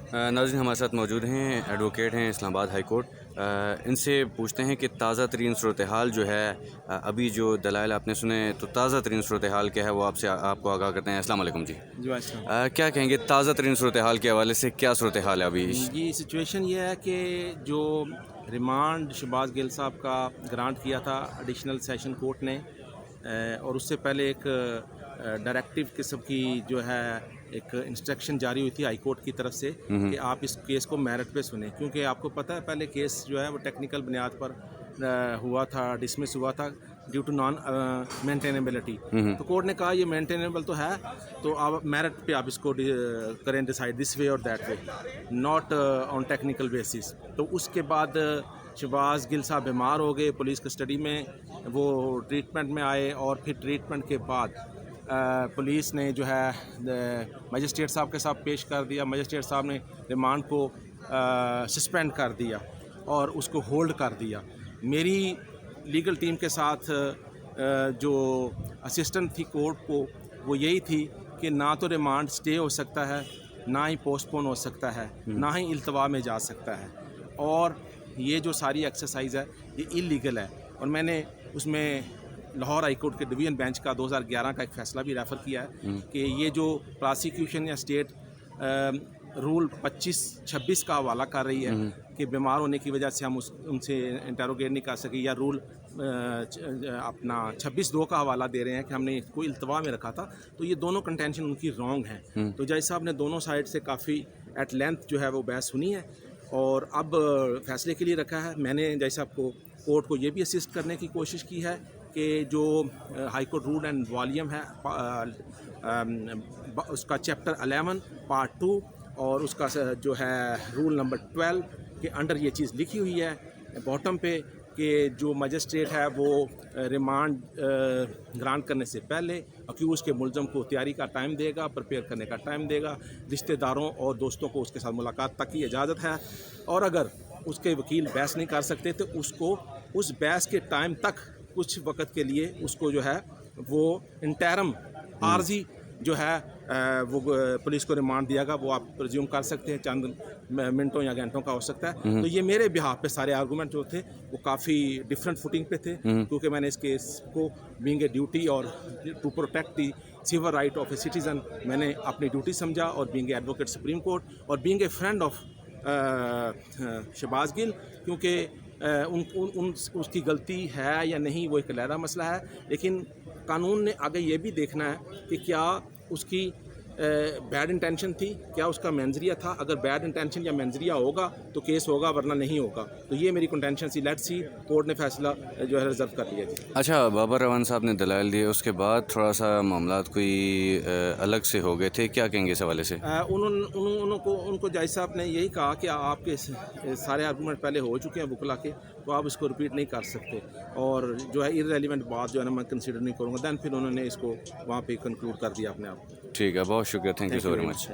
नाज़रीन हमारे साथ मौजूद हैं, एडवोकेट हैं इस्लामाबाद हाई कोर्ट। इनसे पूछते हैं कि ताज़ा तरीन सूरत हाल जो है, अभी जो दलाइल आपने सुने, तो ताज़ा तरीन सूरत हाल क्या है वो आपको आगाह करते हैं। अस्सलाम वालेकुम जी। क्या कहेंगे ताज़ा तरीन सूरत हाल के हवाले से, क्या सूरत हाल है अभी? जी, सिचुएशन ये है कि जो रिमांड शहबाज गिल साहब का ग्रांट किया था एडिशनल सेशन कोर्ट ने, और उससे पहले एक डायरेक्टिव किस्म की जो है एक इंस्ट्रक्शन जारी हुई थी हाई कोर्ट की तरफ से कि आप इस केस को मेरिट पे सुने, क्योंकि आपको पता है पहले केस जो है वो टेक्निकल बुनियाद पर हुआ था, डिसमिस हुआ था ड्यू टू नॉन मेंटेनेबिलिटी। तो कोर्ट ने कहा ये मेंटेनेबल तो है, तो आप मेरिट पे आप इसको करें डिसाइड दिस वे और that way, not on technical basis. तो उसके बाद शहबाज गिल साहब बीमार हो गए, पुलिस कस्टडी में वो ट्रीटमेंट में आए, और फिर ट्रीटमेंट के बाद पुलिस ने जो है मजिस्ट्रेट साहब के साथ पेश कर दिया। मजिस्ट्रेट साहब ने रिमांड को सस्पेंड कर दिया और उसको होल्ड कर दिया। मेरी लीगल टीम के साथ जो असिस्टेंट थी कोर्ट को, वो यही थी कि ना तो रिमांड स्टे हो सकता है, ना ही पोस्टपोन हो सकता है, ना ही इल्तवा में जा सकता है, और ये जो सारी एक्सरसाइज है ये इलीगल है। और मैंने उसमें लाहौर हाई कोर्ट के डिवीज़न बेंच का 2011 का एक फ़ैसला भी रेफ़र किया है कि ये जो प्रोसिक्यूशन या स्टेट रूल 25-26 का हवाला कर रही है कि बीमार होने की वजह से हम उनसे इंटरोगेट नहीं कर सके, या रूल अपना 26(2) का हवाला दे रहे हैं कि हमने इसको इल्तवा में रखा था, तो ये दोनों कंटेंशन उनकी रॉन्ग हैं। तो जज साहब ने दोनों साइड से काफ़ी एट लेंथ जो है वो बहस सुनी है, और अब फैसले के लिए रखा है। मैंने जज साहब को, कोर्ट को ये भी असिस्ट करने की कोशिश की है कि जो high court rule and volume है उसका चैप्टर 11 पार्ट 2 और उसका जो है रूल नंबर 12 के अंडर ये चीज़ लिखी हुई है बॉटम पे कि जो मजिस्ट्रेट है वो रिमांड ग्रांट करने से पहले अक्यूज़ के मुलज़म को तैयारी का टाइम देगा, प्रिपेयर करने का टाइम देगा, रिश्तेदारों और दोस्तों को उसके साथ मुलाकात तक की इजाज़त है, और अगर उसके वकील बहस नहीं कर सकते तो उसको उस बहस के टाइम तक कुछ वक्त के लिए उसको जो है वो इंटरम आर्जी जो है वो पुलिस को रिमांड दिया गया, वो आप प्रज्यूम कर सकते हैं चंद मिनटों या घंटों का हो सकता है। तो ये मेरे बिहाफ पे सारे आर्गूमेंट जो थे वो काफ़ी डिफरेंट फुटिंग पे थे, क्योंकि मैंने इस केस को बीइंग ए ड्यूटी और to protect the civil right of a citizen मैंने अपनी ड्यूटी समझा, और being a advocate supreme court और being a friend of Shahbaz Gill, क्योंकि उसकी गलती है या नहीं वो एक अलहदा मसला है, लेकिन कानून ने आगे ये भी देखना है कि क्या उसकी बैड इंटेंशन थी, क्या उसका मेंजरिया था। अगर बैड इंटेंशन या मेंजरिया होगा तो केस होगा, वरना नहीं होगा। तो ये मेरी कंटेंशन सी। लेट्स सी, कोर्ट ने फैसला जो है रिजर्व कर लिया जी। अच्छा, बाबर रवान साहब ने दलाइल दिए, उसके बाद थोड़ा सा मामला कोई अलग से हो गए थे, क्या कहेंगे इस हवाले से? उनको जज साहब ने यही कहा कि आपके सारे आर्गूमेंट पहले हो चुके हैं वकला के, तो आप इसको रिपीट नहीं कर सकते, और जो है इररेलेवेंट बात जो है ना मैं कंसीडर नहीं करूँगा। दैन फिर उन्होंने इसको वहाँ पे कंक्लूड कर दिया अपने आप। ठीक है, बहुत शुक्रिया, thank you so very much.